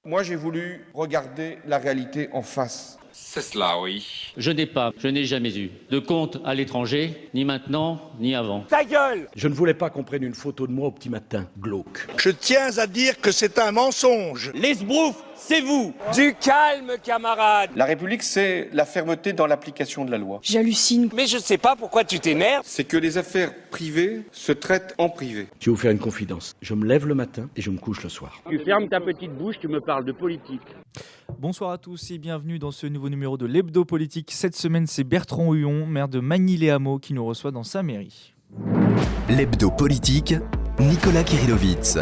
Moi, j'ai voulu regarder la réalité en face. C'est cela, oui. Je n'ai jamais eu de compte à l'étranger, ni maintenant, ni avant. Ta gueule! Je ne voulais pas qu'on prenne une photo de moi au petit matin, glauque. Je tiens à dire que c'est un mensonge. Les sbroufs, c'est vous! Du calme, camarade! La République, c'est la fermeté dans l'application de la loi. J'hallucine. Mais je sais pas pourquoi tu t'énerves. C'est que les affaires privées se traitent en privé. Je vais vous faire une confidence. Je me lève le matin et je me couche le soir. Tu fermes ta petite bouche, tu me parles de politique. Bonsoir à tous et bienvenue dans ce nouveau numéro de l'Hebdo Politique. Cette semaine, c'est Bertrand Huon, maire de Magny-les-Hameaux, qui nous reçoit dans sa mairie. L'Hebdo Politique, Nicolas Kirillovitz.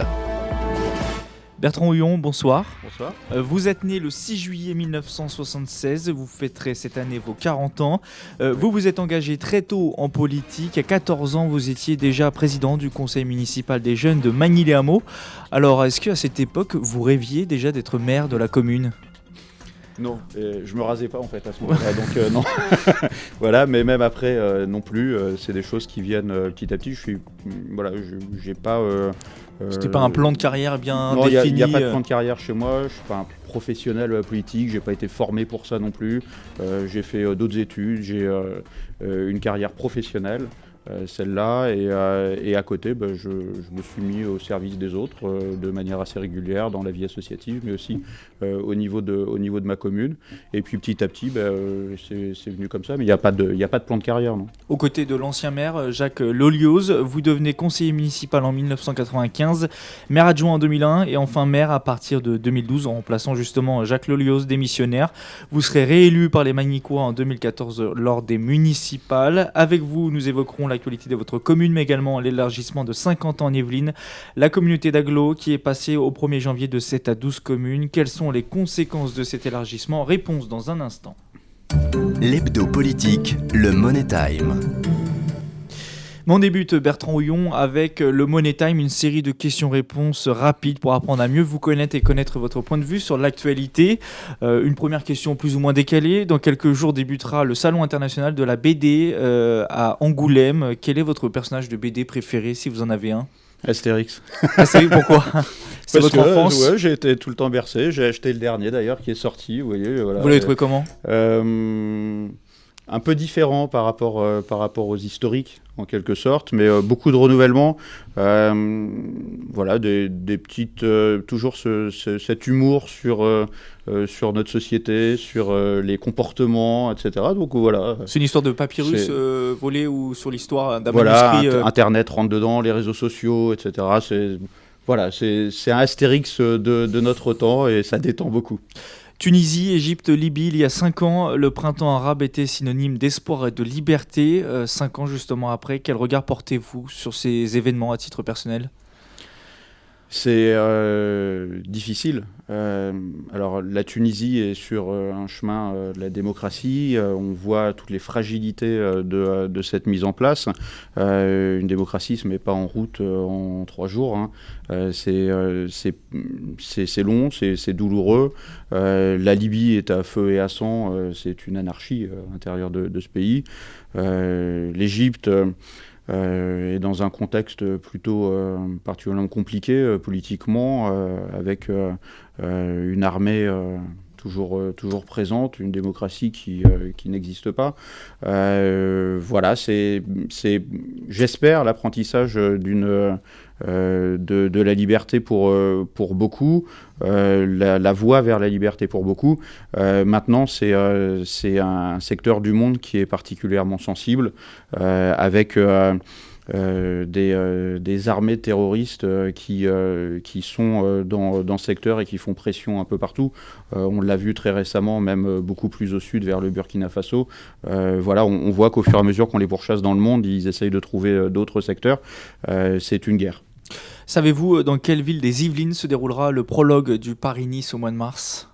Bertrand Huon, bonsoir. Bonsoir. Vous êtes né le 6 juillet 1976, vous fêterez cette année vos 40 ans. Vous vous êtes engagé très tôt en politique. À 14 ans, vous étiez déjà président du conseil municipal des jeunes de Magny-les-Hameaux. Alors, est-ce qu'à cette époque, vous rêviez déjà d'être maire de la commune ? Non, je me rasais pas en fait à ce moment-là, donc non. Voilà, mais même après non plus, c'est des choses qui viennent petit à petit. J'ai pas. C'était pas un plan de carrière bien non, défini. Il n'y a pas de plan de carrière chez moi. Je suis pas un professionnel politique. J'ai pas été formé pour ça non plus. J'ai fait d'autres études. J'ai une carrière professionnelle. Celle-là, et à côté, je me suis mis au service des autres de manière assez régulière dans la vie associative, mais aussi au niveau de ma commune. Et puis petit à petit, c'est venu comme ça, mais il n'y a pas de plan de carrière. Non. Aux côtés de l'ancien maire, Jacques Lolioz, vous devenez conseiller municipal en 1995, maire adjoint en 2001 et enfin maire à partir de 2012 en remplaçant justement Jacques Lolioz, démissionnaire. Vous serez réélu par les Magnicois en 2014 lors des municipales. Avec vous, nous évoquerons l'actualité de votre commune, mais également l'élargissement de 50 ans en Yvelines, la communauté d'Aglo qui est passée au 1er janvier de 7 à 12 communes. Quelles sont les conséquences de cet élargissement ? Réponse dans un instant. L'Hebdo Politique, le Money Time. On débute, Bertrand Huon, avec le Money Time, une série de questions-réponses rapides pour apprendre à mieux vous connaître et connaître votre point de vue sur l'actualité. Une première question plus ou moins décalée. Dans quelques jours débutera le Salon international de la BD à Angoulême. Quel est votre personnage de BD préféré, si vous en avez un ? Astérix. Astérix, pourquoi ? C'est votre enfance ? Ouais, j'ai été tout le temps bercé. J'ai acheté le dernier d'ailleurs qui est sorti. Vous voyez, voilà. Vous l'avez trouvé comment ? Un peu différent par rapport aux historiques en quelque sorte, mais beaucoup de renouvellement. Voilà, des petites, toujours cet humour sur notre société, sur les comportements, etc. Donc voilà. C'est une histoire de papyrus volé ou sur l'histoire d'un voilà, manuscrit. Internet rentre dedans, les réseaux sociaux, etc. C'est un Astérix de notre temps et ça détend beaucoup. Tunisie, Égypte, Libye, il y a 5 ans, le printemps arabe était synonyme d'espoir et de liberté. 5 ans justement après, quel regard portez-vous sur ces événements à titre personnel ? C'est difficile. Alors la Tunisie est sur un chemin de la démocratie. On voit toutes les fragilités de cette mise en place. Une démocratie ne se met pas en route en 3 jours. Hein. C'est long, c'est douloureux. La Libye est à feu et à sang. C'est une anarchie à l'intérieur de ce pays. L'Égypte est dans un contexte plutôt particulièrement compliqué politiquement, avec une armée toujours présente, une démocratie qui n'existe pas. Voilà, c'est j'espère l'apprentissage de la liberté pour beaucoup, la voie vers la liberté pour beaucoup. Maintenant, c'est un secteur du monde qui est particulièrement sensible, avec des armées terroristes qui sont dans ce secteur et qui font pression un peu partout. On l'a vu très récemment, même beaucoup plus au sud, vers le Burkina Faso. Voilà, on voit qu'au fur et à mesure qu'on les pourchasse dans le monde, ils essayent de trouver d'autres secteurs. C'est une guerre. Savez-vous dans quelle ville des Yvelines se déroulera le prologue du Paris-Nice au mois de mars ?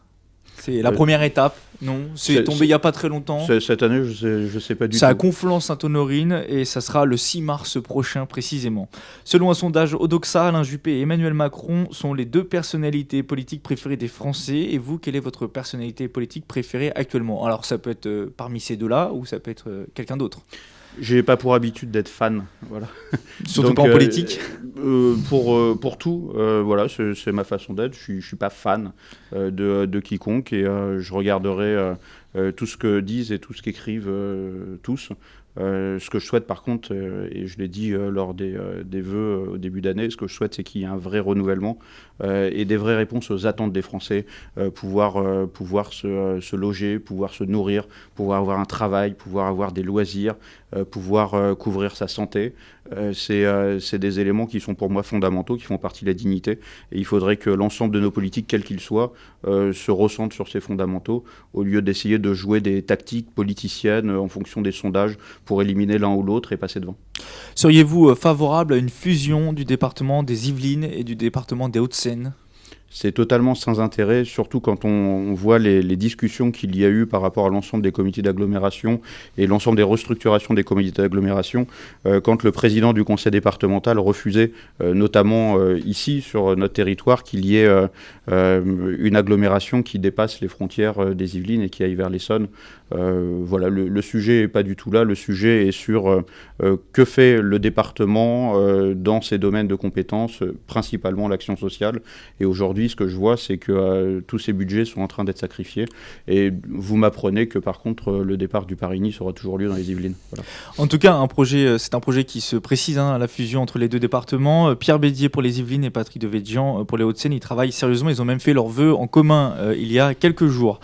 C'est la première étape, non ? C'est tombé il n'y a pas très longtemps. Cette année, je sais pas du tout. C'est à Conflans-Sainte-Honorine et ça sera le 6 mars prochain précisément. Selon un sondage Odoxa, Alain Juppé et Emmanuel Macron sont les 2 personnalités politiques préférées des Français. Et vous, quelle est votre personnalité politique préférée actuellement ? Alors ça peut être parmi ces 2-là ou ça peut être quelqu'un d'autre. J'ai pas pour habitude d'être fan, voilà. Surtout Donc, pas en politique. Pour tout, voilà, c'est ma façon d'être. Je suis pas fan de quiconque et je regarderai tout ce que disent et tout ce qu'écrivent tous. Ce que je souhaite par contre, et je l'ai dit lors des vœux au début d'année, ce que je souhaite c'est qu'il y ait un vrai renouvellement et des vraies réponses aux attentes des Français, pouvoir se loger, pouvoir se nourrir, pouvoir avoir un travail, pouvoir avoir des loisirs, pouvoir couvrir sa santé. C'est des éléments qui sont pour moi fondamentaux, qui font partie de la dignité. Et il faudrait que l'ensemble de nos politiques, quels qu'ils soient, se recentrent sur ces fondamentaux, au lieu d'essayer de jouer des tactiques politiciennes en fonction des sondages pour éliminer l'un ou l'autre et passer devant. Seriez-vous favorable à une fusion du département des Yvelines et du département des Hauts-de-Seine ? C'est totalement sans intérêt, surtout quand on voit les discussions qu'il y a eu par rapport à l'ensemble des comités d'agglomération et l'ensemble des restructurations des comités d'agglomération, quand le président du conseil départemental refusait, notamment ici sur notre territoire, qu'il y ait une agglomération qui dépasse les frontières des Yvelines et qui aille vers l'Essonne. Voilà, le sujet n'est pas du tout là, le sujet est sur que fait le département dans ses domaines de compétences, principalement l'action sociale. Et aujourd'hui, ce que je vois, c'est que tous ces budgets sont en train d'être sacrifiés. Et vous m'apprenez que par contre, le départ du Paris-Nice aura toujours lieu dans les Yvelines. Voilà. En tout cas, c'est un projet qui se précise, la fusion entre les deux départements. Pierre Bédier pour les Yvelines et Patrick Devedjian pour les Hauts-de-Seine, ils travaillent sérieusement. Ils ont même fait leurs vœux en commun il y a quelques jours.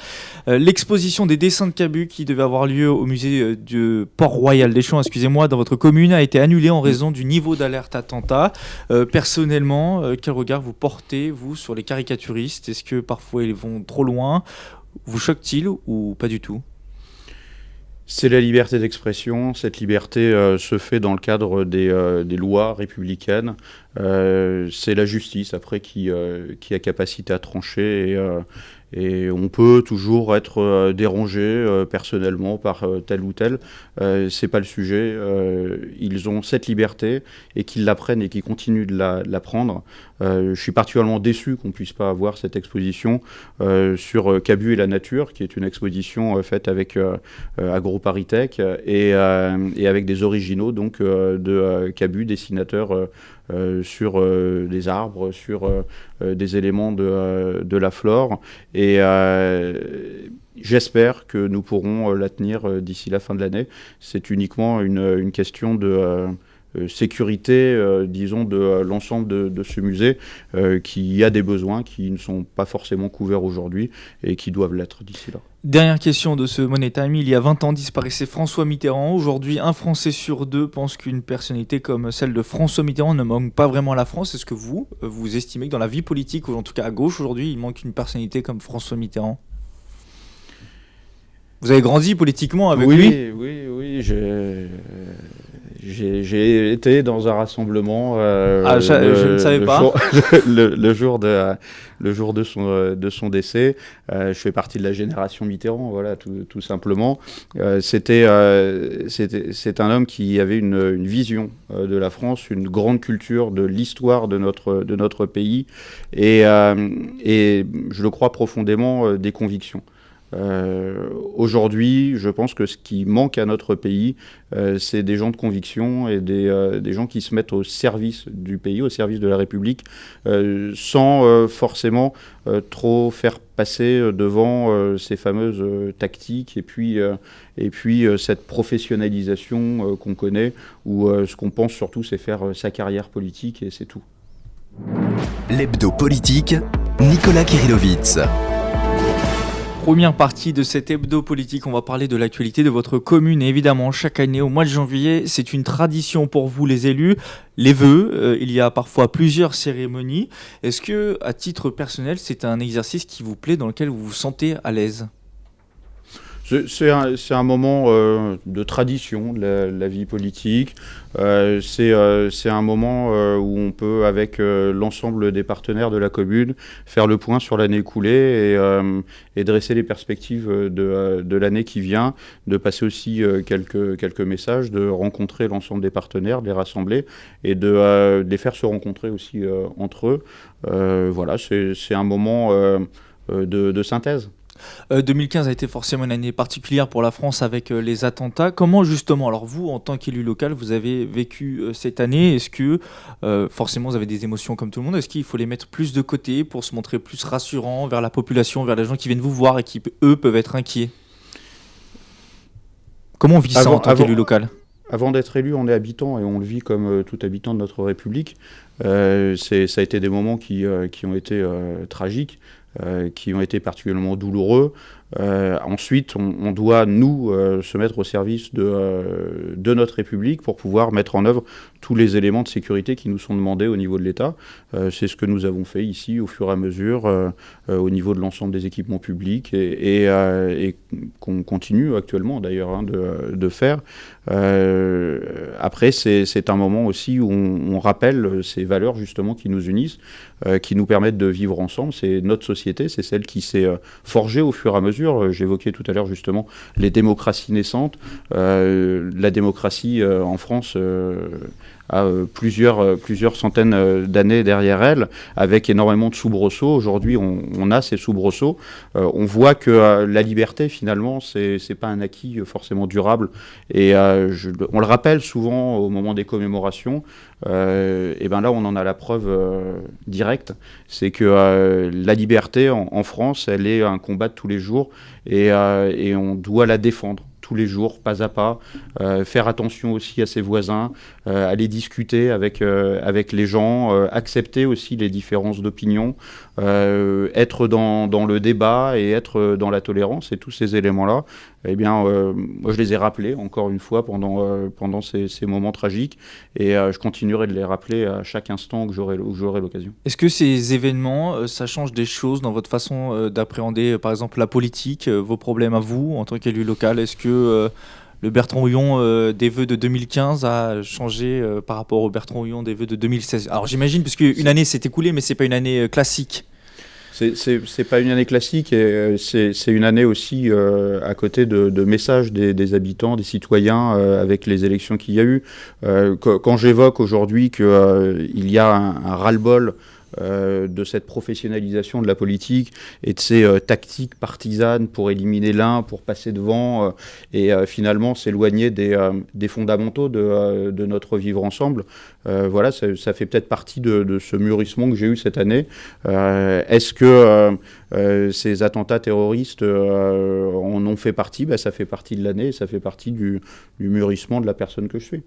L'exposition des dessins de Cabu qui devait avoir lieu au musée du Port-Royal des Champs, dans votre commune, a été annulée en raison du niveau d'alerte attentat. Personnellement, quel regard vous portez, vous, sur les caricaturistes ? Est-ce que parfois ils vont trop loin ? Vous choque-t-il ou pas du tout ? C'est la liberté d'expression. Cette liberté se fait dans le cadre des lois républicaines. C'est la justice, après, qui a capacité à trancher. Et on peut toujours être dérangé personnellement par tel ou tel. C'est pas le sujet. Ils ont cette liberté et qu'ils la prennent et qu'ils continuent de la prendre. Je suis particulièrement déçu qu'on puisse pas avoir cette exposition sur Cabu et la nature, qui est une exposition faite avec AgroParisTech et avec des originaux donc de Cabu, dessinateurs sur des arbres, sur des éléments de la flore. Et j'espère que nous pourrons la tenir d'ici la fin de l'année. C'est uniquement une question de sécurité, disons, de l'ensemble de ce musée qui a des besoins qui ne sont pas forcément couverts aujourd'hui et qui doivent l'être d'ici là. Dernière question de ce Money Time. Il y a 20 ans disparaissait François Mitterrand. Aujourd'hui, un Français sur deux pense qu'une personnalité comme celle de François Mitterrand ne manque pas vraiment à la France. Est-ce que vous estimez que dans la vie politique, ou en tout cas à gauche aujourd'hui, il manque une personnalité comme François Mitterrand ? Vous avez grandi politiquement avec lui ? Oui, j'ai été dans un rassemblement je ne savais pas. le jour de son décès. Je fais partie de la génération Mitterrand, voilà, tout simplement. C'est un homme qui avait une vision de la France, une grande culture de l'histoire de notre pays et je le crois profondément, des convictions. Aujourd'hui, je pense que ce qui manque à notre pays, c'est des gens de conviction et des gens qui se mettent au service du pays, au service de la République, sans forcément trop faire passer devant ces fameuses tactiques et puis cette professionnalisation qu'on connaît, où ce qu'on pense surtout, c'est faire sa carrière politique et c'est tout. L'hebdo politique, Nicolas Kirillovitz. Première partie de cet hebdo politique, on va parler de l'actualité de votre commune. Et évidemment, chaque année, au mois de janvier, c'est une tradition pour vous, les élus. Les vœux, il y a parfois plusieurs cérémonies. Est-ce que, à titre personnel, c'est un exercice qui vous plaît, dans lequel vous vous sentez à l'aise ? C'est un moment de tradition de la vie politique. C'est un moment où on peut, avec l'ensemble des partenaires de la commune, faire le point sur l'année écoulée et dresser les perspectives de l'année qui vient, de passer aussi quelques messages, de rencontrer l'ensemble des partenaires, de les rassembler et de les faire se rencontrer aussi entre eux. Voilà, c'est un moment de synthèse. 2015 a été forcément une année particulière pour la France avec les attentats. Comment justement, alors vous, en tant qu'élu local, vous avez vécu cette année? Est-ce que, forcément, vous avez des émotions comme tout le monde, est-ce qu'il faut les mettre plus de côté pour se montrer plus rassurant vers la population, vers les gens qui viennent vous voir et qui, eux, peuvent être inquiets? Comment on vit ça en tant qu'élu local? Avant d'être élu, on est habitant et on le vit comme tout habitant de notre République. Ça a été des moments qui ont été tragiques, qui ont été particulièrement douloureux. Ensuite, on doit, nous, se mettre au service de notre République pour pouvoir mettre en œuvre tous les éléments de sécurité qui nous sont demandés au niveau de l'État. C'est ce que nous avons fait ici au fur et à mesure au niveau de l'ensemble des équipements publics et qu'on continue actuellement d'ailleurs de faire. Après, c'est un moment aussi où on rappelle ces valeurs justement qui nous unissent, qui nous permettent de vivre ensemble. C'est notre société, c'est celle qui s'est forgée au fur et à mesure. J'évoquais tout à l'heure justement les démocraties naissantes. La démocratie en France a plusieurs centaines d'années derrière elle, avec énormément de soubresauts. Aujourd'hui, on a ces soubresauts. On voit que la liberté, finalement, c'est pas un acquis forcément durable. Et on le rappelle souvent au moment des commémorations. Et ben là, on en a la preuve directe. C'est que la liberté en France, elle est un combat de tous les jours et on doit la défendre tous les jours, pas à pas, faire attention aussi à ses voisins, aller discuter avec les gens, accepter aussi les différences d'opinion, être dans le débat et être dans la tolérance. Et tous ces éléments-là, eh bien, moi je les ai rappelés encore une fois pendant ces moments tragiques et je continuerai de les rappeler à chaque instant où j'aurai l'occasion. Est-ce que ces événements, ça change des choses dans votre façon d'appréhender, par exemple, la politique, vos problèmes à vous, en tant qu'élu local? Est-ce que le Bertrand Houillon des vœux de 2015 a changé par rapport au Bertrand Houillon des vœux de 2016? Alors j'imagine, puisque une année s'est écoulée, mais c'est pas une année classique. C'est pas une année classique et c'est une année aussi à côté de messages des habitants, des citoyens avec les élections qu'il y a eu. Quand j'évoque aujourd'hui qu'il y a un ras-le-bol de cette professionnalisation de la politique et de ces tactiques partisanes pour éliminer l'un, pour passer devant et finalement s'éloigner des fondamentaux de notre vivre ensemble. Voilà, ça fait peut-être partie de ce mûrissement que j'ai eu cette année. Est-ce que ces attentats terroristes en ont fait partie? Ça fait partie de l'année, ça fait partie du mûrissement de la personne que je suis.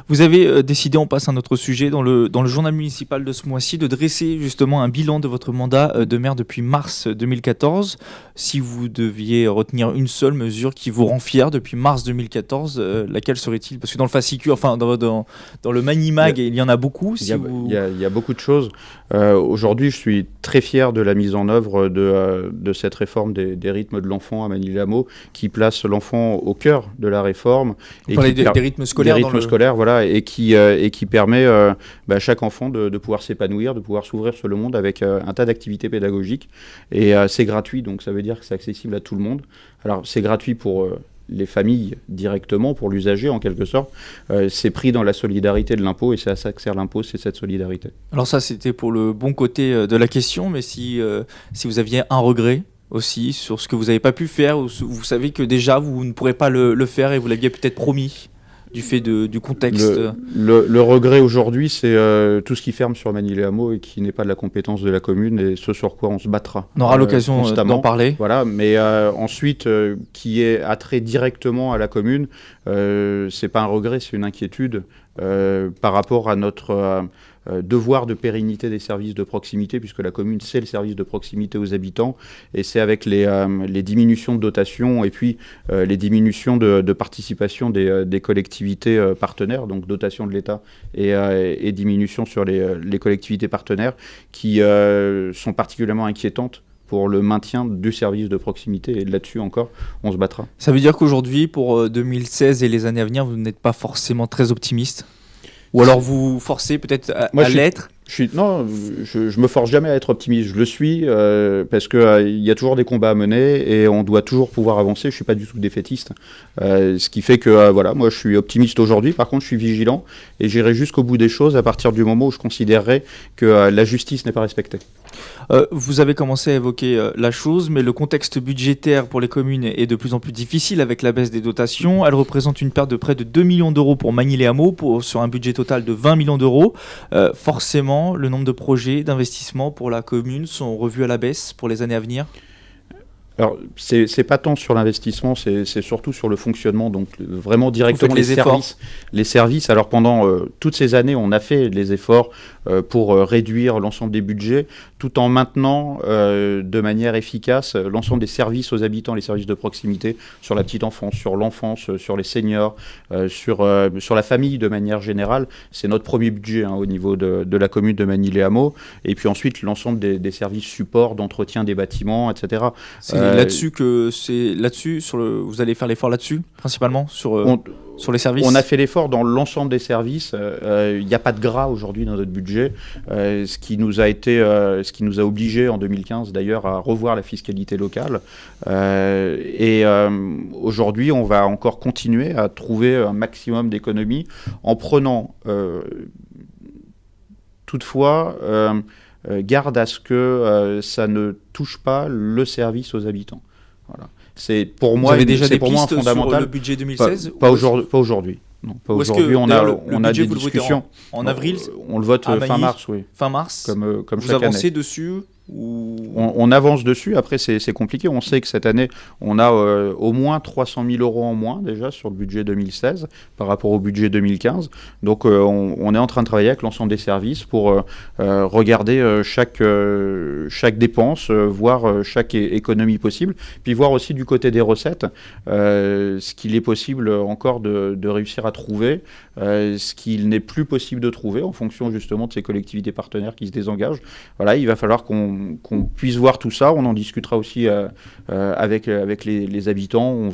Vous avez décidé, on passe à un autre sujet, dans le journal municipal de ce mois-ci, de dresser justement un bilan de votre mandat de maire depuis mars 2014. Si vous deviez retenir une seule mesure qui vous rend fier depuis mars 2014, laquelle serait-il? Parce que dans le fascicule, enfin dans le Manimag, il y en a beaucoup. Il y a beaucoup de choses. Aujourd'hui, je suis très fier de la mise en œuvre de cette réforme des rythmes de l'enfant à Manille-Lameau, qui place l'enfant au cœur de la réforme. Vous parlez des rythmes scolaires voilà, et qui permet à chaque enfant de pouvoir s'épanouir, de pouvoir s'ouvrir sur le monde avec un tas d'activités pédagogiques. Et c'est gratuit, donc ça veut dire que c'est accessible à tout le monde. Alors c'est gratuit pour les familles directement, pour l'usager en quelque sorte. C'est pris dans la solidarité de l'impôt et c'est à ça que sert l'impôt, c'est cette solidarité. Alors ça, c'était pour le bon côté de la question, mais si vous aviez un regret aussi sur ce que vous n'avez pas pu faire, ou vous savez que déjà vous ne pourrez pas le faire et vous l'aviez peut-être promis du fait du contexte. Le regret aujourd'hui, c'est tout ce qui ferme sur Manille-Lameau et qui n'est pas de la compétence de la commune et ce sur quoi on se battra. On aura l'occasion d'en parler. Voilà, mais ensuite, qui est attrait directement à la commune, c'est pas un regret, c'est une inquiétude par rapport à notre devoir de pérennité des services de proximité, puisque la commune, c'est le service de proximité aux habitants, et c'est avec les diminutions de dotation et puis les diminutions de participation des collectivités partenaires, donc dotation de l'État et diminution sur les collectivités partenaires, qui sont particulièrement inquiétantes pour le maintien du service de proximité, et là-dessus encore, on se battra. Ça veut dire qu'aujourd'hui, pour 2016 et les années à venir, vous n'êtes pas forcément très optimiste? Ou alors vous forcez peut-être à l'être? Non, je me force jamais à être optimiste. Je le suis parce que il y a toujours des combats à mener et on doit toujours pouvoir avancer. Je suis pas du tout défaitiste, ce qui fait que voilà, moi je suis optimiste aujourd'hui. Par contre, je suis vigilant et j'irai jusqu'au bout des choses à partir du moment où je considérerai que la justice n'est pas respectée. Vous avez commencé à évoquer la chose, mais le contexte budgétaire pour les communes est de plus en plus difficile avec la baisse des dotations. Elle représente une perte de près de 2 millions d'euros pour Magny-les-Hameaux sur un budget total de 20 millions d'euros. Forcément, le nombre de projets d'investissement pour la commune sont revus à la baisse pour les années à venir. Alors, c'est pas tant sur l'investissement, c'est surtout sur le fonctionnement, donc vraiment directement les services. Alors, pendant toutes ces années, on a fait les efforts pour réduire l'ensemble des budgets, tout en maintenant de manière efficace l'ensemble des services aux habitants, les services de proximité, sur la petite enfance, sur l'enfance, sur les seniors, sur la famille de manière générale. C'est notre premier budget au niveau de la commune de Magny-les-Hameaux. Et puis ensuite, l'ensemble des services support, d'entretien des bâtiments, etc. C'est là-dessus vous allez faire l'effort là-dessus, principalement sur les services. On a fait l'effort dans l'ensemble des services. Il n'y a pas de gras aujourd'hui dans notre budget, ce qui nous a obligés en 2015 d'ailleurs à revoir la fiscalité locale. Aujourd'hui, on va encore continuer à trouver un maximum d'économies en prenant toutefois garde à ce que ça ne touche pas le service aux habitants. Voilà. C'est pour moi, vous avez déjà des pistes fondamental. Sur le budget 2016 Pas aujourd'hui. Non, pas aujourd'hui. On a des discussions. En avril. On le vote fin mars, oui. Fin mars. Comme vous chaque année. avancez dessus on avance dessus. Après, c'est compliqué. On sait que cette année, on a au moins 300 000 euros en moins déjà sur le budget 2016 par rapport au budget 2015. Donc, on est en train de travailler avec l'ensemble des services pour regarder chaque dépense, voir chaque économie possible, puis voir aussi du côté des recettes ce qu'il est possible encore de réussir à trouver, ce qu'il n'est plus possible de trouver en fonction justement de ces collectivités partenaires qui se désengagent. Voilà, il va falloir qu'on puisse voir tout ça. On en discutera aussi avec les habitants. On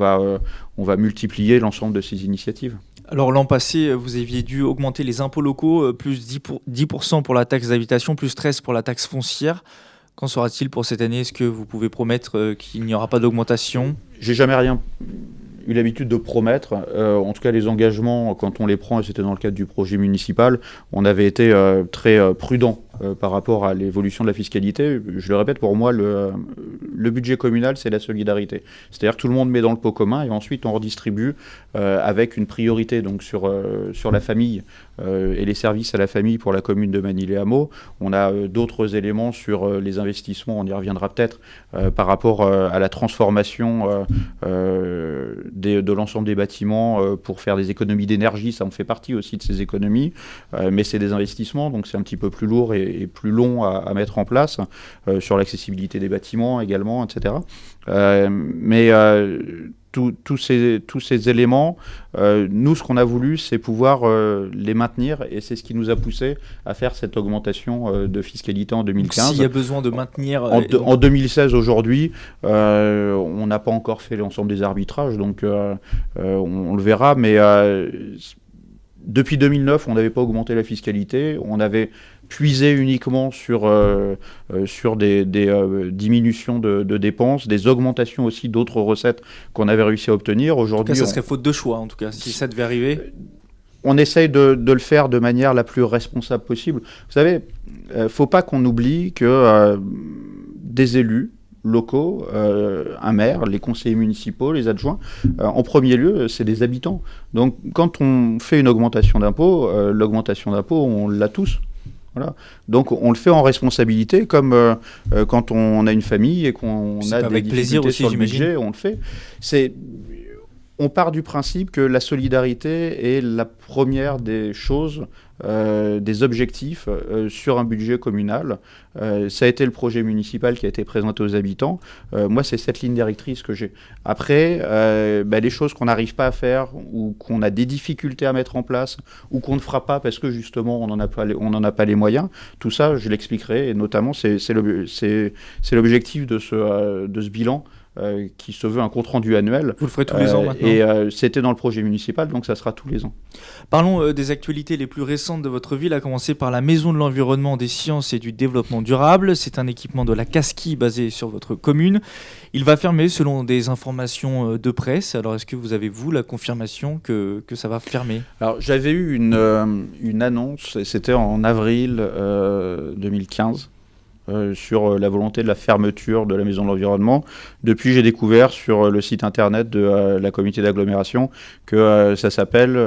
va multiplier l'ensemble de ces initiatives. Alors l'an passé, vous aviez dû augmenter les impôts locaux, plus 10% pour la taxe d'habitation, plus 13% pour la taxe foncière. Qu'en sera-t-il pour cette année ? Est-ce que vous pouvez promettre qu'il n'y aura pas d'augmentation ? J'ai jamais rien eu l'habitude de promettre. En tout cas, les engagements, quand on les prend, et c'était dans le cadre du projet municipal, on avait été très prudent par rapport à l'évolution de la fiscalité. Je le répète, pour moi, le budget communal, c'est la solidarité. C'est-à-dire que tout le monde met dans le pot commun et ensuite on redistribue avec une priorité donc sur la famille et les services à la famille pour la commune de Magny-les-Hameaux. On a d'autres éléments sur les investissements, on y reviendra peut-être, par rapport à la transformation de l'ensemble des bâtiments pour faire des économies d'énergie. Ça en fait partie aussi de ces économies, mais c'est des investissements, donc c'est un petit peu plus lourd et plus long à mettre en place, sur l'accessibilité des bâtiments également, etc. Mais tous ces éléments, nous, ce qu'on a voulu, c'est pouvoir les maintenir, et c'est ce qui nous a poussé à faire cette augmentation de fiscalité en 2015. Donc, s'il y a besoin de maintenir... En 2016, aujourd'hui, on n'a pas encore fait l'ensemble des arbitrages, donc on le verra, mais depuis 2009, on n'avait pas augmenté la fiscalité, on avait puisé uniquement sur des diminutions de dépenses, des augmentations aussi d'autres recettes qu'on avait réussi à obtenir. Aujourd'hui, en tout cas, ça serait faute de choix, en tout cas, si ça devait arriver. On essaye de le faire de manière la plus responsable possible. Vous savez, il ne faut pas qu'on oublie que des élus locaux, un maire, les conseillers municipaux, les adjoints, en premier lieu, c'est des habitants. Donc, quand on fait une augmentation d'impôts, l'augmentation d'impôts, on l'a tous. Voilà. Donc, on le fait en responsabilité, comme quand on a une famille et qu'on a des difficultés sur le budget, on le fait. On part du principe que la solidarité est la première des choses, des objectifs sur un budget communal. Ça a été le projet municipal qui a été présenté aux habitants. Moi, c'est cette ligne directrice que j'ai. Après, les choses qu'on n'arrive pas à faire ou qu'on a des difficultés à mettre en place ou qu'on ne fera pas parce que justement on n'en a pas les moyens, tout ça, je l'expliquerai. Et notamment, c'est l'objectif de ce bilan. Qui se veut un compte-rendu annuel. Vous le ferez tous les ans maintenant. Et c'était dans le projet municipal, donc ça sera tous les ans. Parlons des actualités les plus récentes de votre ville, à commencer par la Maison de l'Environnement, des Sciences et du Développement Durable. C'est un équipement de la Casquie basé sur votre commune. Il va fermer selon des informations de presse. Alors est-ce que vous avez, la confirmation que ça va fermer ? Alors j'avais eu une annonce, c'était en avril 2015. sur la volonté de la fermeture de la maison de l'environnement. Depuis, j'ai découvert sur le site internet de la communauté d'agglomération que ça s'appelle,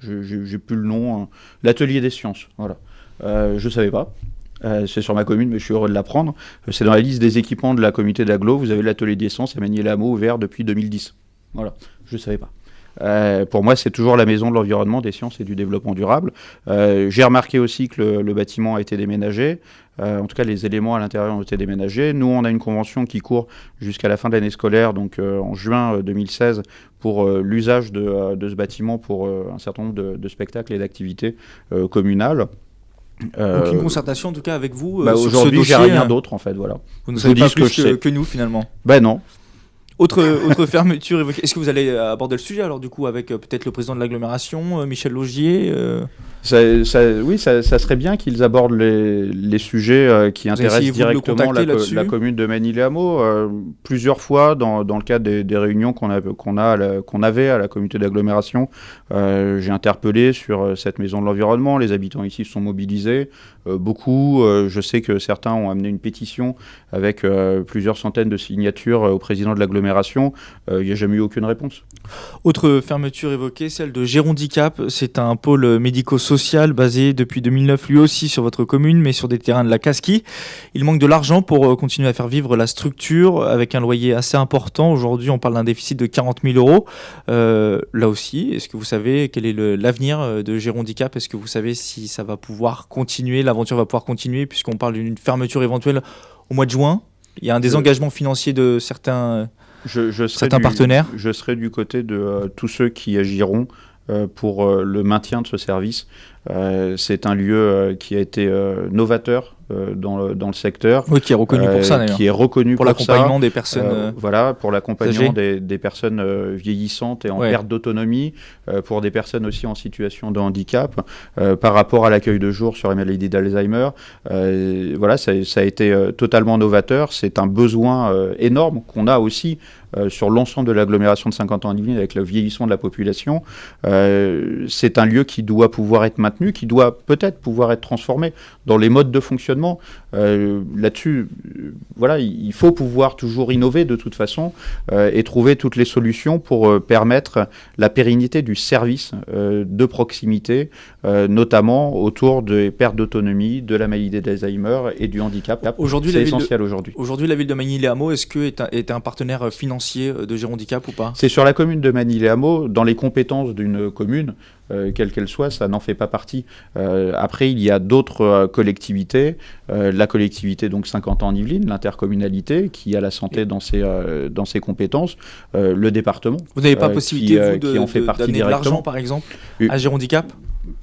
j'ai plus le nom, l'atelier des sciences. Voilà. Je savais pas. C'est sur ma commune, mais je suis heureux de l'apprendre. C'est dans la liste des équipements de la communauté d'agglo. Vous avez l'atelier des sciences à Magny-les-Hameaux ouvert depuis 2010. Voilà, je savais pas. Pour moi, c'est toujours la maison de l'environnement, des sciences et du développement durable. J'ai remarqué aussi que le bâtiment a été déménagé. En tout cas, les éléments à l'intérieur ont été déménagés. Nous, on a une convention qui court jusqu'à la fin de l'année scolaire, donc en juin 2016, pour l'usage de ce bâtiment pour un certain nombre de spectacles et d'activités communales. Donc une concertation en tout cas avec vous sur aujourd'hui, ce dossier. J'ai rien d'autre en fait, voilà. Vous ne savez pas plus que nous finalement. Ben non. Autre fermeture évoquée. Est-ce que vous allez aborder le sujet alors du coup avec peut-être le président de l'agglomération, Michel Laugier Oui, ça serait bien qu'ils abordent les sujets qui intéressent directement la commune de Magny-les-Hameaux. Plusieurs fois, dans le cadre des réunions qu'on avait à la communauté d'agglomération, j'ai interpellé sur cette maison de l'environnement. Les habitants ici se sont mobilisés. Beaucoup. Je sais que certains ont amené une pétition avec plusieurs centaines de signatures au président de l'agglomération. Il n'y a jamais eu aucune réponse. Autre fermeture évoquée, celle de Gérondicap. C'est un pôle médico-social basé depuis 2009 lui aussi sur votre commune, mais sur des terrains de la Casquie. Il manque de l'argent pour continuer à faire vivre la structure avec un loyer assez important. Aujourd'hui, on parle d'un déficit de 40 000 euros. Là aussi, est-ce que vous savez quel est l'avenir de Gérondicap ? Est-ce que vous savez si ça va pouvoir continuer, l'aventure va pouvoir continuer, puisqu'on parle d'une fermeture éventuelle au mois de juin ? Il y a un désengagement financier de certains partenaires. Je serai du côté de tous ceux qui agiront pour le maintien de ce service. C'est un lieu qui a été novateur dans le secteur. Oui, qui est reconnu pour ça d'ailleurs. Qui est reconnu pour l'accompagnement des personnes voilà, pour l'accompagnement des personnes vieillissantes et en perte d'autonomie, pour des personnes aussi en situation de handicap, par rapport à l'accueil de jour sur les maladies d'Alzheimer. Voilà, ça a été totalement novateur. C'est un besoin énorme qu'on a aussi sur l'ensemble de l'agglomération de Saint-Quentin-en-Yvelines avec le vieillissement de la population. C'est un lieu qui doit pouvoir être maintenu, qui doit peut-être pouvoir être transformé dans les modes de fonctionnement. Là-dessus, voilà, il faut pouvoir toujours innover de toute façon et trouver toutes les solutions pour permettre la pérennité du service de proximité, notamment autour des pertes d'autonomie, de la maladie d'Alzheimer et du handicap. C'est essentiel aujourd'hui. Aujourd'hui, la ville de Magny-les-Hameaux, est-ce est un partenaire financier de Gérondicap ou pas ? C'est sur la commune de Magny-les-Hameaux, dans les compétences d'une commune, quelle qu'elle soit, ça n'en fait pas partie. Après, il y a d'autres collectivités, la collectivité donc Saint-Quentin-en-Yvelines, l'intercommunalité qui a la santé dans ses compétences, le département. Vous n'avez pas possibilité qui en fait partie d'amener de l'argent par exemple à Gérondicap ?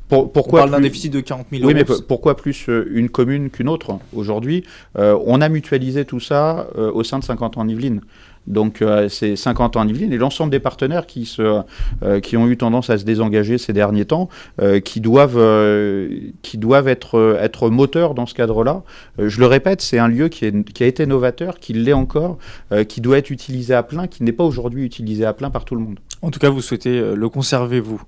Pourquoi on parle d'un déficit de 40 000 euros. Oui, mais pourquoi plus une commune qu'une autre aujourd'hui ? On a mutualisé tout ça au sein de Saint-Quentin-en-Yvelines. Donc c'est Saint-Quentin-en-Yvelines et l'ensemble des partenaires qui ont eu tendance à se désengager ces derniers temps, qui doivent être moteurs dans ce cadre-là. Je le répète, c'est un lieu qui a été novateur, qui l'est encore, qui doit être utilisé à plein, qui n'est pas aujourd'hui utilisé à plein par tout le monde. En tout cas, vous souhaitez le conserver, vous ?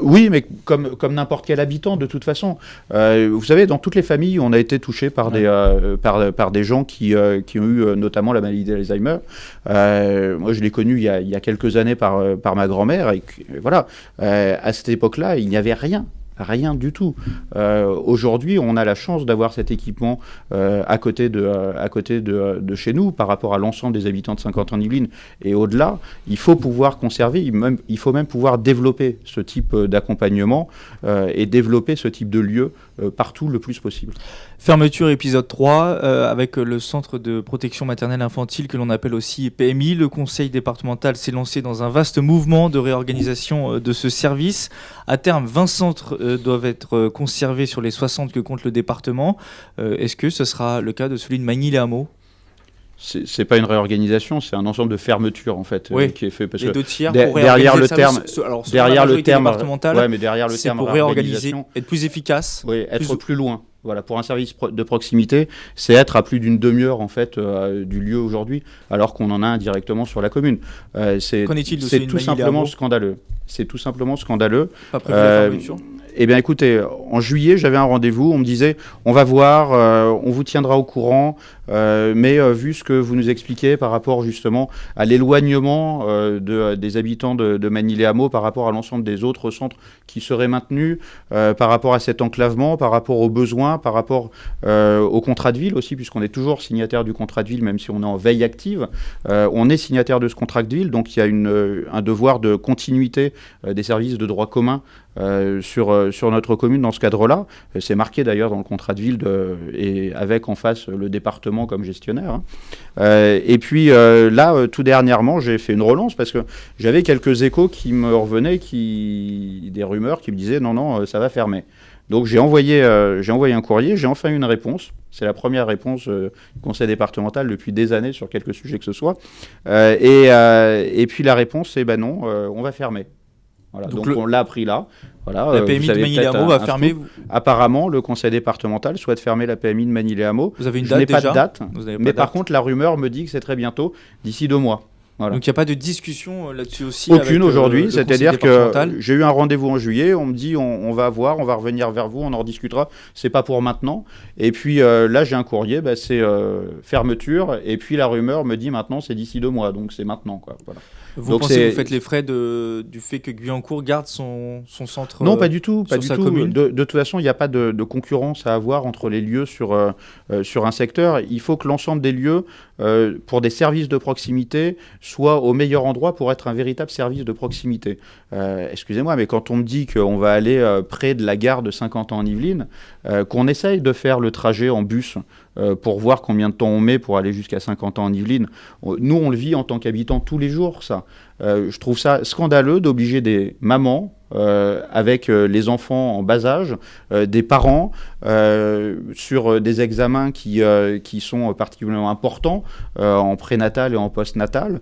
Oui, mais comme n'importe quel habitant, de toute façon. Vous savez, dans toutes les familles, on a été touché par des gens qui ont eu notamment la maladie d'Alzheimer. Moi, je l'ai connu il y a quelques années par ma grand-mère. Et voilà, à cette époque-là, il n'y avait rien. Rien du tout. Aujourd'hui, on a la chance d'avoir cet équipement à côté de chez nous par rapport à l'ensemble des habitants de Saint-Quentin-en-Yvelines. Et au-delà, il faut pouvoir conserver, il faut même pouvoir développer ce type d'accompagnement et développer ce type de lieu partout le plus possible. Fermeture épisode 3 avec le centre de protection maternelle infantile que l'on appelle aussi PMI. Le conseil départemental s'est lancé dans un vaste mouvement de réorganisation de ce service. À terme, 20 centres doivent être conservés sur les 60 que compte le département. Est-ce que ce sera le cas de celui de Magny-les-Hameaux ? C'est pas une réorganisation, c'est un ensemble de fermetures en fait qui est fait parce les que 2/3 derrière le terme, derrière le terme, c'est pour réorganiser, être plus efficace, être plus loin. Voilà, pour un service de proximité, c'est être à plus d'une demi-heure en fait du lieu aujourd'hui, alors qu'on en a un directement sur la commune. Qu'en est-il de celui de tout simplement scandaleux. C'est tout simplement scandaleux. Pas prévu la fermeture. Eh bien, écoutez, en juillet, j'avais un rendez-vous. On me disait, on va voir, on vous tiendra au courant. Mais vu ce que vous nous expliquez par rapport justement à l'éloignement des habitants de Magny-les-Hameaux par rapport à l'ensemble des autres centres qui seraient maintenus, par rapport à cet enclavement, par rapport aux besoins, par rapport au contrat de ville aussi, puisqu'on est toujours signataire du contrat de ville, même si on est en veille active. On est signataire de ce contrat de ville, donc il y a un devoir de continuité des services de droit commun sur notre commune dans ce cadre-là. C'est marqué d'ailleurs dans le contrat de ville et avec en face le département comme gestionnaire. Et puis là, tout dernièrement, j'ai fait une relance parce que j'avais quelques échos qui me revenaient, des rumeurs qui me disaient non, ça va fermer. Donc j'ai envoyé un courrier, j'ai enfin eu une réponse. C'est la première réponse du conseil départemental depuis des années sur quelques sujets que ce soit. Et puis la réponse, c'est non, on va fermer. Voilà, donc on l'a appris là. Voilà, la PMI de Magny-les-Hameaux va fermer. Apparemment, le conseil départemental souhaite fermer la PMI de Magny-les-Hameaux. Vous avez une date déjà ? Je n'ai pas de date, mais par contre, la rumeur me dit que c'est très bientôt, d'ici 2 mois. Voilà. Donc il n'y a pas de discussion là-dessus aussi? Aucune aujourd'hui, c'est-à-dire que j'ai eu un rendez-vous en juillet, on me dit on va voir, on va revenir vers vous, on en rediscutera, c'est pas pour maintenant. Et puis là j'ai un courrier, c'est fermeture, et puis la rumeur me dit maintenant c'est d'ici 2 mois, donc c'est maintenant, quoi. Voilà. Vous pensez que vous faites les frais du fait que Guyancourt garde son centre? Non, pas du tout. Pas du tout. Commune. De toute façon, il n'y a pas de concurrence à avoir entre les lieux sur un secteur. Il faut que l'ensemble des lieux, pour des services de proximité, soient au meilleur endroit pour être un véritable service de proximité. Excusez-moi, mais quand on me dit qu'on va aller près de la gare de Saint-Quentin-en-Yvelines, qu'on essaye de faire le trajet en bus pour voir combien de temps on met pour aller jusqu'à Saint-Quentin-en-Yvelines, nous, on le vit en tant qu'habitants tous les jours, ça. Je trouve ça scandaleux d'obliger des mamans avec les enfants en bas âge, des parents sur des examens qui sont particulièrement importants en prénatal et en postnatal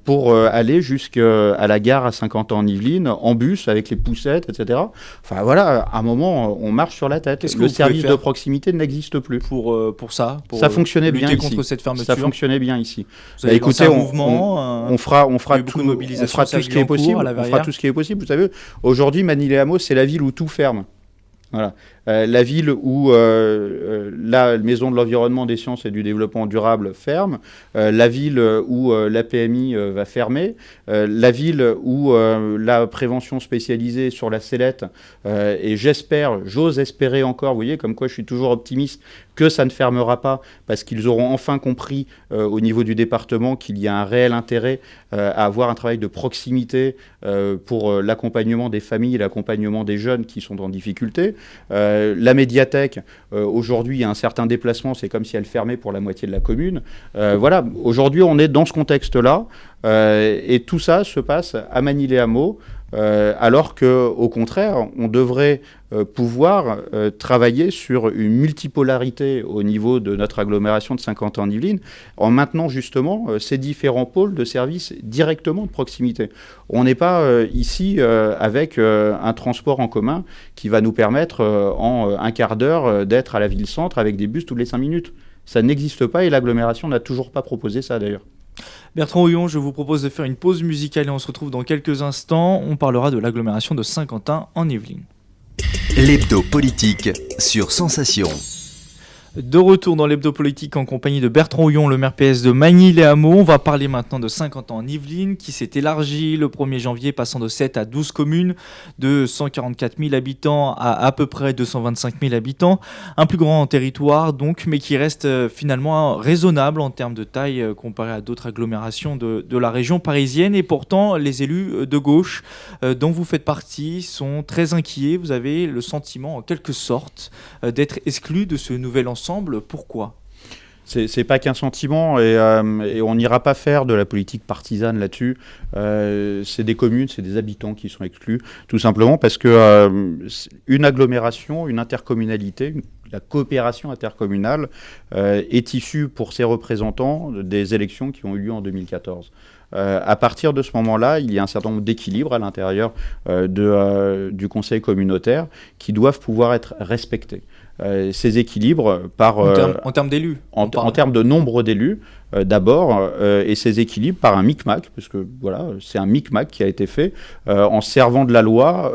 pour aller jusqu'à la gare à Saint-Quentin-en-Yvelines en bus avec les poussettes, etc. Enfin voilà, à un moment, on marche sur la tête. Le service de proximité n'existe plus. Pour ça fonctionnait bien lutter ici. contre cette fermeture. Ça fonctionnait bien ici. Écoutez, on fera tout ce qui est possible. On fera tout ce qui est possible. Vous savez, aujourd'hui, Magny-les-Hameaux, c'est la ville où tout ferme. Voilà. La ville où la Maison de l'Environnement, des Sciences et du Développement Durable ferme, la ville où la PMI va fermer, la ville où la prévention spécialisée sur la sellette, et j'ose espérer encore, vous voyez, comme quoi je suis toujours optimiste, que ça ne fermera pas, parce qu'ils auront enfin compris au niveau du département qu'il y a un réel intérêt à avoir un travail de proximité pour l'accompagnement des familles et l'accompagnement des jeunes qui sont en difficulté. La médiathèque, aujourd'hui, il y a un certain déplacement, c'est comme si elle fermait pour la moitié de la commune. Voilà, aujourd'hui, on est dans ce contexte-là, et tout ça se passe à Magny-les-Hameaux, alors qu'au contraire, on devrait pouvoir travailler sur une multipolarité au niveau de notre agglomération de Saint-Quentin-en-Yvelines, en maintenant justement ces différents pôles de services directement de proximité. On n'est pas ici avec un transport en commun qui va nous permettre en un quart d'heure d'être à la ville-centre avec des bus toutes les 5 minutes. Ça n'existe pas et l'agglomération n'a toujours pas proposé ça d'ailleurs. Bertrand Houillon, je vous propose de faire une pause musicale et on se retrouve dans quelques instants. On parlera de l'agglomération de Saint-Quentin-en-Yvelines. L'hebdo politique sur Sensation. De retour dans l'hebdo politique en compagnie de Bertrand Houillon, le maire PS de Magny-les-Hameaux. On va parler maintenant de Saint-Quentin-en-Yvelines qui s'est élargi le 1er janvier, passant de 7 à 12 communes, de 144 000 habitants à peu près 225 000 habitants. Un plus grand territoire donc, mais qui reste finalement raisonnable en termes de taille comparé à d'autres agglomérations de la région parisienne. Et pourtant, les élus de gauche dont vous faites partie sont très inquiets. Vous avez le sentiment en quelque sorte d'être exclus de ce nouvel ensemble. Pourquoi ? C'est pas qu'un sentiment et on n'ira pas faire de la politique partisane là-dessus. C'est des communes, c'est des habitants qui sont exclus, tout simplement parce que une agglomération, une intercommunalité, la coopération intercommunale est issue pour ses représentants des élections qui ont eu lieu en 2014. À partir de ce moment-là, il y a un certain nombre d'équilibres à l'intérieur du conseil communautaire qui doivent pouvoir être respectés. ces équilibres par... En termes d'élus. En termes de nombre d'élus, d'abord, et ces équilibres par un micmac, parce que voilà, c'est un micmac qui a été fait en servant de la loi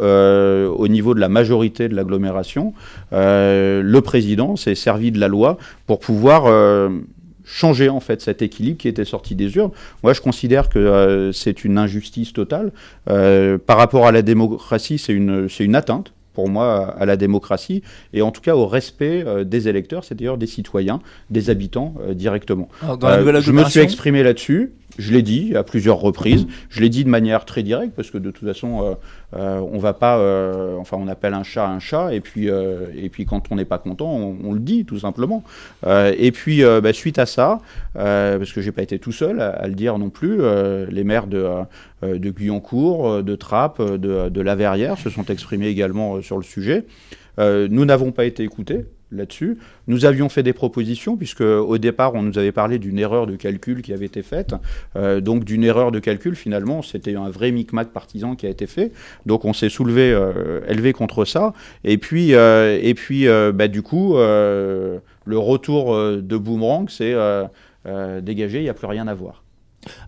au niveau de la majorité de l'agglomération. Le président s'est servi de la loi pour pouvoir changer en fait cet équilibre qui était sorti des urnes. Moi, je considère que c'est une injustice totale. Par rapport à la démocratie, c'est une atteinte pour moi, à la démocratie, et en tout cas au respect des électeurs, c'est-à-dire des citoyens, des habitants directement. Alors, dans la nouvelle je me suis exprimé là-dessus, je l'ai dit à plusieurs reprises, je l'ai dit de manière très directe, parce que de toute façon, on va pas... enfin, on appelle un chat, et puis quand on n'est pas content, on le dit, tout simplement. Et puis, suite à ça, parce que j'ai pas été tout seul à le dire non plus, les maires de Guyancourt, de Trappes, de La Verrière se sont exprimés également sur le sujet. Nous n'avons pas été écoutés là-dessus. Nous avions fait des propositions, puisque au départ, on nous avait parlé d'une erreur de calcul qui avait été faite. Donc d'une erreur de calcul, finalement, c'était un vrai micmac partisan qui a été fait. Donc on s'est élevé contre ça. Et puis du coup, le retour de boomerang, c'est dégagé, il n'y a plus rien à voir.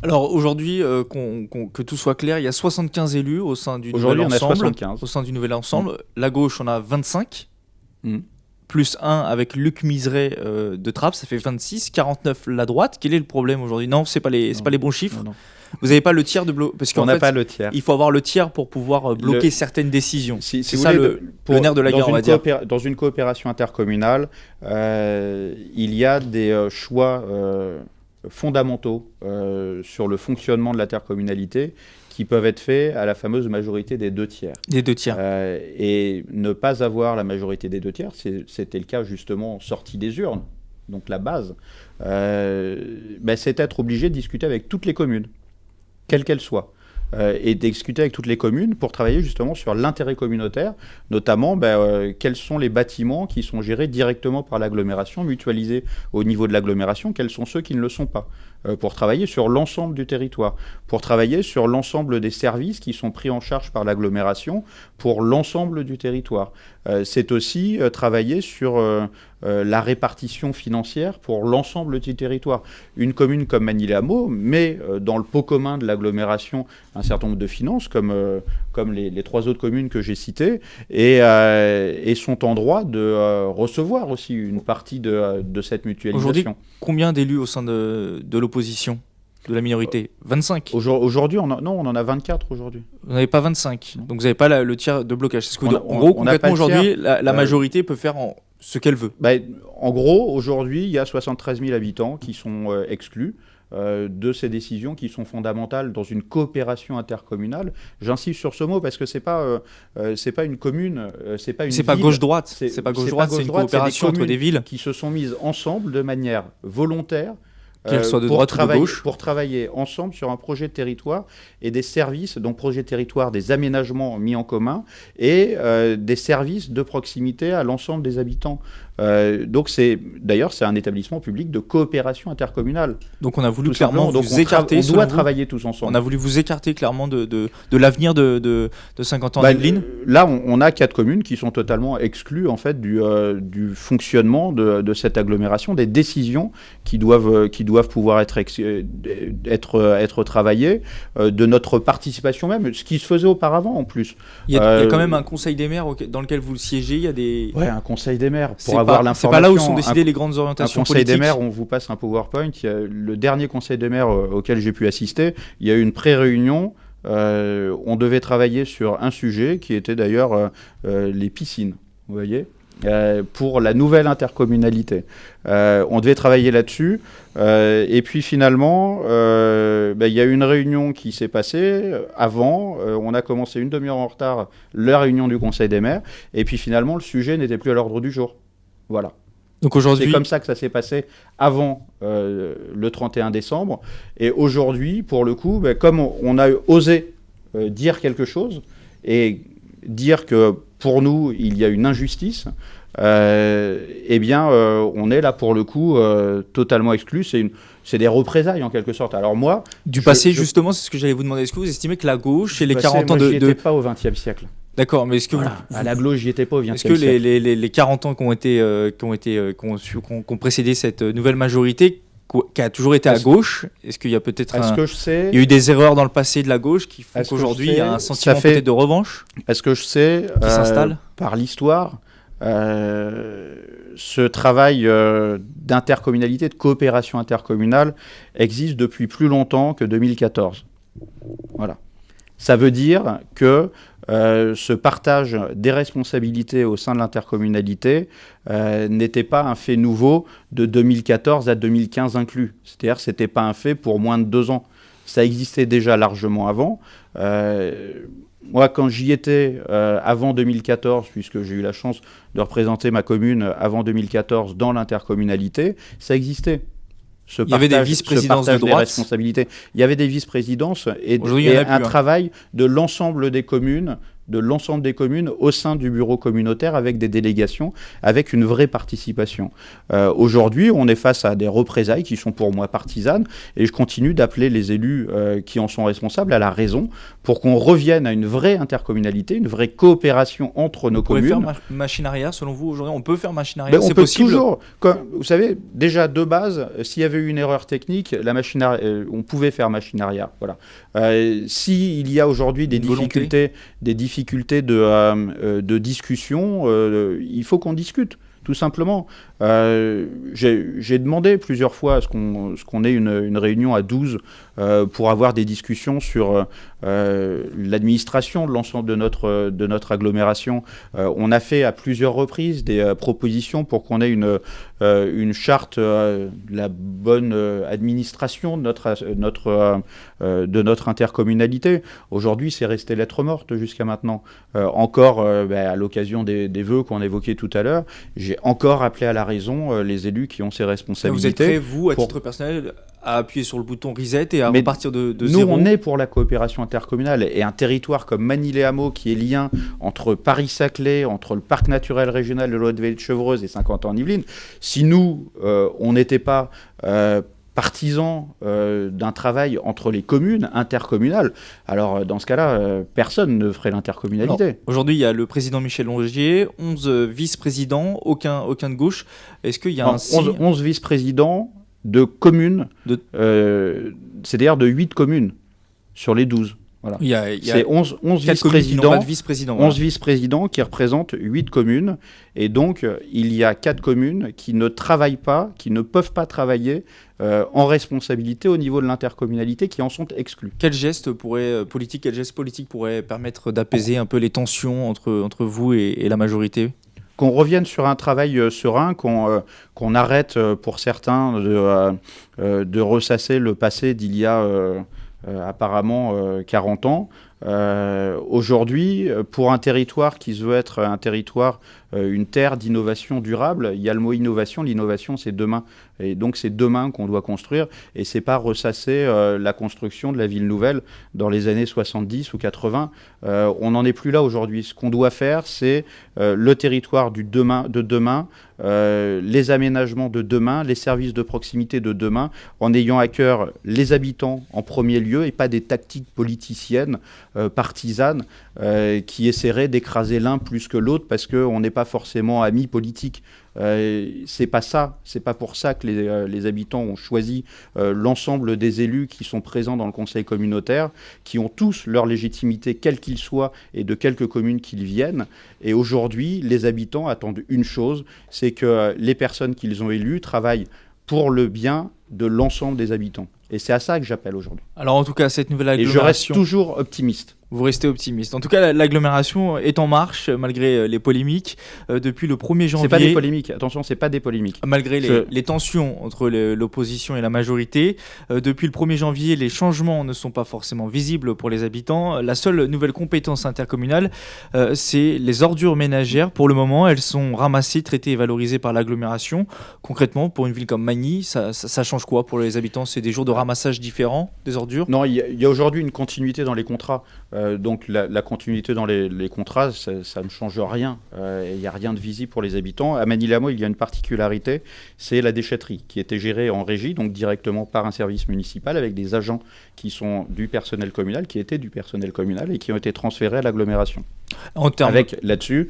Alors aujourd'hui, que tout soit clair, il y a 75 élus au sein du nouvel ensemble. Aujourd'hui, on a 75. Au sein du nouvel ensemble. La gauche, on a 25. Plus 1 avec Luc Miseret de Trappes, ça fait 26. 49 la droite. Quel est le problème aujourd'hui ? Non, c'est pas les bons chiffres. Non. Vous n'avez pas le tiers de parce qu'en fait, pas le tiers. Il faut avoir le tiers pour pouvoir bloquer certaines décisions. C'est ça le nerf de la guerre, on va dire. Dans une coopération intercommunale, il y a des choix fondamentaux sur le fonctionnement de l'intercommunalité qui peuvent être faits à la fameuse majorité des 2 tiers. Des 2 tiers. Et ne pas avoir la majorité des 2 tiers, c'était le cas justement sorti des urnes, donc la base, c'est être obligé de discuter avec toutes les communes, quelles qu'elles soient. Et d'exécuter avec toutes les communes pour travailler justement sur l'intérêt communautaire, notamment quels sont les bâtiments qui sont gérés directement par l'agglomération, mutualisés au niveau de l'agglomération, quels sont ceux qui ne le sont pas, pour travailler sur l'ensemble du territoire, pour travailler sur l'ensemble des services qui sont pris en charge par l'agglomération pour l'ensemble du territoire. C'est aussi travailler sur la répartition financière pour l'ensemble du territoire. Une commune comme Manille-les-Hameaux met dans le pot commun de l'agglomération un certain nombre de finances, comme les 3 autres communes que j'ai citées, et sont en droit de recevoir aussi une partie de cette mutualisation. Aujourd'hui, combien d'élus au sein de l'opposition ? De la minorité 25. Aujourd'hui, on en a 24 aujourd'hui. Vous n'avez pas 25, donc vous n'avez pas le tiers de blocage. C'est en gros, concrètement, aujourd'hui, la majorité peut faire ce qu'elle veut. En gros, aujourd'hui, il y a 73 000 habitants qui sont exclus de ces décisions qui sont fondamentales dans une coopération intercommunale. J'insiste sur ce mot parce que c'est pas une commune, c'est pas une ville. C'est pas gauche-droite, c'est pas gauche-droite, c'est une coopération entre des villes qui se sont mises ensemble de manière volontaire. Qu'elle soit de droite ou de gauche. Pour travailler ensemble sur un projet de territoire et des services, donc projet de territoire, des aménagements mis en commun et des services de proximité à l'ensemble des habitants. Donc c'est un établissement public de coopération intercommunale. Donc on a voulu clairement vous écarter. On doit travailler tous ensemble. On a voulu vous écarter clairement de l'avenir de 50 ans d'Yvelines. Là, on a 4 communes qui sont totalement exclues en fait du fonctionnement de cette agglomération, des décisions qui doivent pouvoir être travaillées, de notre participation même, ce qui se faisait auparavant en plus. Il y a quand même un conseil des maires dans lequel vous siégez. Il y a des. Ouais, un conseil des maires pour avoir l'information. C'est pas là où sont décidées les grandes orientations politiques. Un conseil des maires, on vous passe un PowerPoint. Le dernier conseil des maires auquel j'ai pu assister, il y a eu une pré-réunion. On devait travailler sur un sujet qui était d'ailleurs les piscines, vous voyez, pour la nouvelle intercommunalité. On devait travailler là-dessus. Et puis finalement, il y a eu une réunion qui s'est passée avant. On a commencé une demi-heure en retard la réunion du Conseil des maires. Et puis finalement, le sujet n'était plus à l'ordre du jour. Voilà. Donc aujourd'hui, c'est comme ça que ça s'est passé avant le 31 décembre. Et aujourd'hui, pour le coup, comme on a osé dire quelque chose et dire que pour nous, il y a une injustice, on est là pour le coup totalement exclu. C'est des représailles en quelque sorte. Alors moi, passé justement, c'est ce que j'allais vous demander. Est-ce que vous estimez que la gauche et les 40 ans j'étais pas au XXe siècle. D'accord, mais est-ce que Voilà. À l'agglo, j'y étais pas au XXe est-ce que siècle. les 40 ans qui ont précédé cette nouvelle majorité, qui a toujours été à gauche, est-ce qu'il y a peut-être Est-ce que je sais il y a eu des erreurs dans le passé de la gauche qui font Est-ce que qu'aujourd'hui je il y a sais un sentiment Ça fait- peut-être de revanche Est-ce que je sais, qui s'installe par l'histoire, ce travail d'intercommunalité, de coopération intercommunale existe depuis plus longtemps que 2014. Voilà. Ça veut dire que ce partage des responsabilités au sein de l'intercommunalité n'était pas un fait nouveau de 2014 à 2015 inclus. C'est-à-dire que ce n'était pas un fait pour moins de 2 ans. Ça existait déjà largement avant. Moi, quand j'y étais avant 2014, puisque j'ai eu la chance de représenter ma commune avant 2014 dans l'intercommunalité, ça existait. Il y avait des vice-présidences de des droite. responsabilités. Il y avait des vice-présidences et Aujourd'hui, il y en a plus, un travail de l'ensemble des communes au sein du bureau communautaire avec des délégations, avec une vraie participation. Aujourd'hui, on est face à des représailles qui sont pour moi partisanes et je continue d'appeler les élus qui en sont responsables à la raison pour qu'on revienne à une vraie intercommunalité, une vraie coopération entre nos On pourrait communes. faire machine arrière selon vous aujourd'hui? On peut faire machine arrière, Ben, on c'est peut possible? toujours, vous savez, déjà de base, s'il y avait eu une erreur technique, on pouvait faire machine arrière. Voilà. S'il y a aujourd'hui des Une volonté. difficultés de discussion, il faut qu'on discute, tout simplement. J'ai demandé plusieurs fois à ce qu'on ait une réunion à 12 pour avoir des discussions sur l'administration de l'ensemble de notre agglomération. On a fait à plusieurs reprises des propositions pour qu'on ait une charte de la bonne administration de notre intercommunalité. Aujourd'hui, c'est resté lettre morte jusqu'à maintenant. Encore, à l'occasion des vœux qu'on évoquait tout à l'heure, j'ai encore appelé à la raison les élus qui ont ces responsabilités. Vous êtes prêt, vous, à titre personnel, à appuyer sur le bouton reset et à repartir de nous, zéro? on est pour la coopération intercommunale et un territoire comme Manille-les-Hameaux qui est lien entre Paris-Saclay, entre le parc naturel régional de l'Haute-Vallée de Chevreuse et Saint-Quentin-en-Yvelines. Si nous, on n'était pas partisans d'un travail entre les communes intercommunales, alors dans ce cas-là, personne ne ferait l'intercommunalité. Aujourd'hui, il y a le président Michel Longier, 11 vice-présidents, aucun de gauche. Est-ce qu'il y a 11 vice-présidents de communes, c'est-à-dire de 8 communes sur les 12. Voilà. C'est 11 vice-présidents, 11 vice-présidents qui représentent 8 communes. Et donc, il y a 4 communes qui ne travaillent pas, qui ne peuvent pas travailler en responsabilité au niveau de l'intercommunalité, qui en sont exclus. Quel geste politique pourrait permettre d'apaiser un peu les tensions entre vous et la majorité? Qu'on revienne sur un travail serein, qu'on arrête pour certains de ressasser le passé d'il y a apparemment 40 ans. Aujourd'hui, pour un territoire qui se veut être un territoire, une terre d'innovation durable, il y a le mot innovation. L'innovation, c'est demain. Et donc, c'est demain qu'on doit construire. Et c'est pas ressasser la construction de la ville nouvelle dans les années 70 ou 80. On n'en est plus là aujourd'hui. Ce qu'on doit faire, c'est le territoire de demain, les aménagements de demain, les services de proximité de demain, en ayant à cœur les habitants en premier lieu et pas des tactiques politiciennes, partisanes, qui essaieraient d'écraser l'un plus que l'autre parce qu'on n'est pas forcément amis politiques. C'est pas ça, c'est pas pour ça que les habitants ont choisi l'ensemble des élus qui sont présents dans le conseil communautaire, qui ont tous leur légitimité, quels qu'ils soient et de quelques communes qu'ils viennent. Et aujourd'hui, les habitants attendent une chose, c'est que les personnes qu'ils ont élues travaillent pour le bien de l'ensemble des habitants. Et c'est à ça que j'appelle aujourd'hui. Alors en tout cas, cette nouvelle agglomération... Et je reste toujours optimiste. Vous restez optimiste. En tout cas, l'agglomération est en marche, malgré les polémiques. Depuis le 1er janvier... C'est pas des polémiques, attention, c'est pas des polémiques. Malgré les tensions entre l'opposition et la majorité, depuis le 1er janvier, les changements ne sont pas forcément visibles pour les habitants. La seule nouvelle compétence intercommunale, c'est les ordures ménagères. Pour le moment, elles sont ramassées, traitées et valorisées par l'agglomération. Concrètement, pour une ville comme Magny, ça change quoi pour les habitants? C'est des jours de ramassage différents des ordures? Non, il y a aujourd'hui une continuité dans les contrats. Donc la continuité dans les contrats, ça ne change rien. Il n'y a rien de visible pour les habitants. À Manille-les-Hameaux, il y a une particularité, c'est la déchetterie qui était gérée en régie, donc directement par un service municipal avec des agents qui sont du personnel communal, qui étaient du personnel communal et qui ont été transférés à l'agglomération. Avec là-dessus,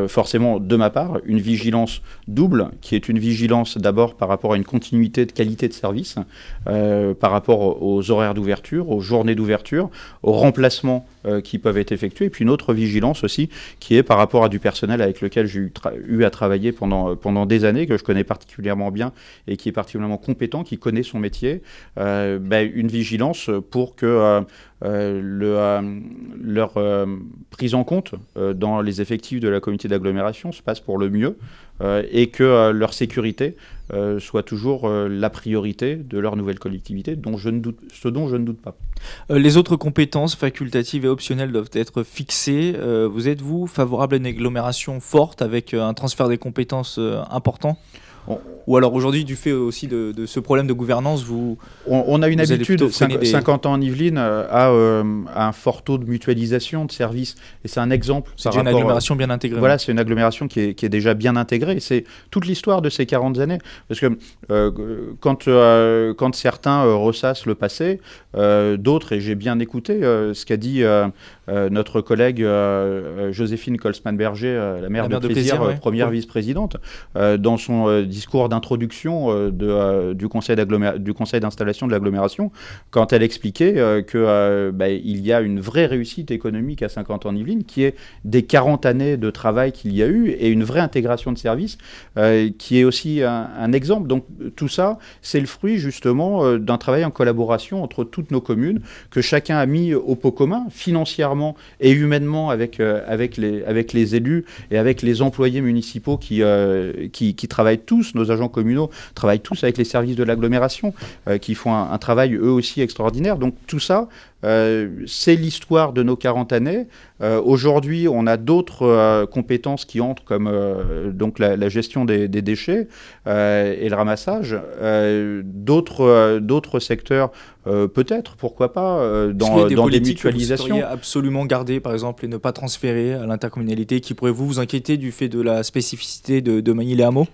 forcément, de ma part, une vigilance double, qui est une vigilance d'abord par rapport à une continuité de qualité de service, par rapport aux horaires d'ouverture, aux journées d'ouverture, aux remplacements qui peuvent être effectués, et puis une autre vigilance aussi, qui est par rapport à du personnel avec lequel j'ai eu à travailler pendant des années, que je connais particulièrement bien, et qui est particulièrement compétent, qui connaît son métier, une vigilance pour que leur prise en compte dans les effectifs de la communauté d'agglomération se passe pour le mieux et que leur sécurité soit toujours la priorité de leur nouvelle collectivité, ce dont je ne doute pas. Les autres compétences facultatives et optionnelles doivent être fixées. Vous êtes-vous favorable à une agglomération forte avec un transfert des compétences important ? Ou alors aujourd'hui, du fait aussi de ce problème de gouvernance, on a une habitude, 50 ans en Yvelines, à un fort taux de mutualisation de services. Et c'est un exemple. C'est une agglomération bien intégrée. Voilà, c'est une agglomération qui est déjà bien intégrée. C'est toute l'histoire de ces 40 années. Parce que quand certains ressassent le passé, d'autres, et j'ai bien écouté ce qu'a dit notre collègue Joséphine Colsman-Berger, la maire de Plaisir, première vice-présidente, dans son discours d'introduction du conseil d'installation de l'agglomération, quand elle expliquait qu'il y a une vraie réussite économique à 50 ans en Yvelines, qui est des 40 années de travail qu'il y a eu, et une vraie intégration de services, qui est aussi un exemple. Donc tout ça, c'est le fruit justement d'un travail en collaboration entre toutes nos communes, que chacun a mis au pot commun, financièrement et humainement, avec les élus et avec les employés municipaux qui travaillent tous, nos agents communaux travaillent tous avec les services de l'agglomération, qui font un travail eux aussi extraordinaire. Donc tout ça, c'est l'histoire de nos 40 années. Aujourd'hui, on a d'autres compétences qui entrent, comme donc la gestion des déchets et le ramassage. D'autres secteurs, peut-être, pourquoi pas, dans des mutualisations. Que vous absolument garder, par exemple, et ne pas transférer à l'intercommunalité, qui pourrait vous inquiéter du fait de la spécificité de Magny-les-Hameaux ?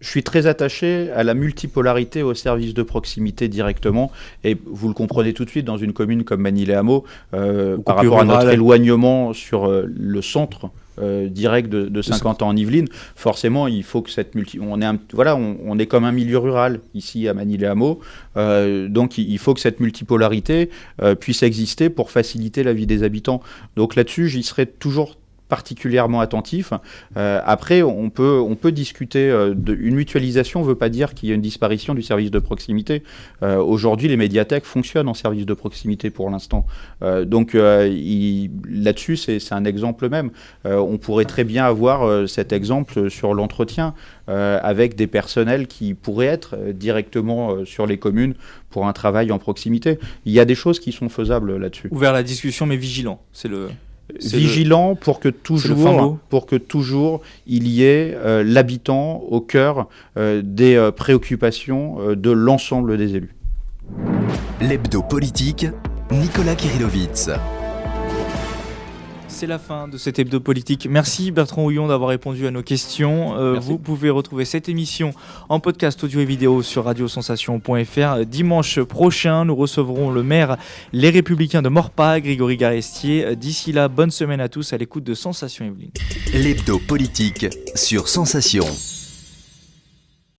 Je suis très attaché à la multipolarité au service de proximité directement, et vous le comprenez tout de suite, dans une commune comme Magny-les-Hameaux, par rapport à notre éloignement sur le centre direct de 50 ans en Yvelines, forcément il faut que cette on est comme un milieu rural ici à Magny-les-Hameaux, donc il faut que cette multipolarité puisse exister pour faciliter la vie des habitants. Donc là-dessus, j'y serai toujours particulièrement attentif. Après, on peut discuter une mutualisation ne veut pas dire qu'il y a une disparition du service de proximité. Aujourd'hui, les médiathèques fonctionnent en service de proximité pour l'instant. Donc là-dessus, c'est un exemple même. On pourrait très bien avoir cet exemple sur l'entretien, avec des personnels qui pourraient être directement sur les communes pour un travail en proximité. Il y a des choses qui sont faisables là-dessus. Ouvert à la discussion, mais vigilant. Vigilant pour que toujours il y ait l'habitant au cœur des préoccupations de l'ensemble des élus. L'hebdo politique, Nicolas Kirillovitz. C'est la fin de cet hebdo politique. Merci Bertrand Houillon d'avoir répondu à nos questions. Vous pouvez retrouver cette émission en podcast audio et vidéo sur radiosensation.fr. Dimanche prochain, nous recevrons le maire Les Républicains de Maurepas, Grégory Garestier. D'ici là, bonne semaine à tous à l'écoute de Sensation Yvelines. L'hebdo politique sur Sensation.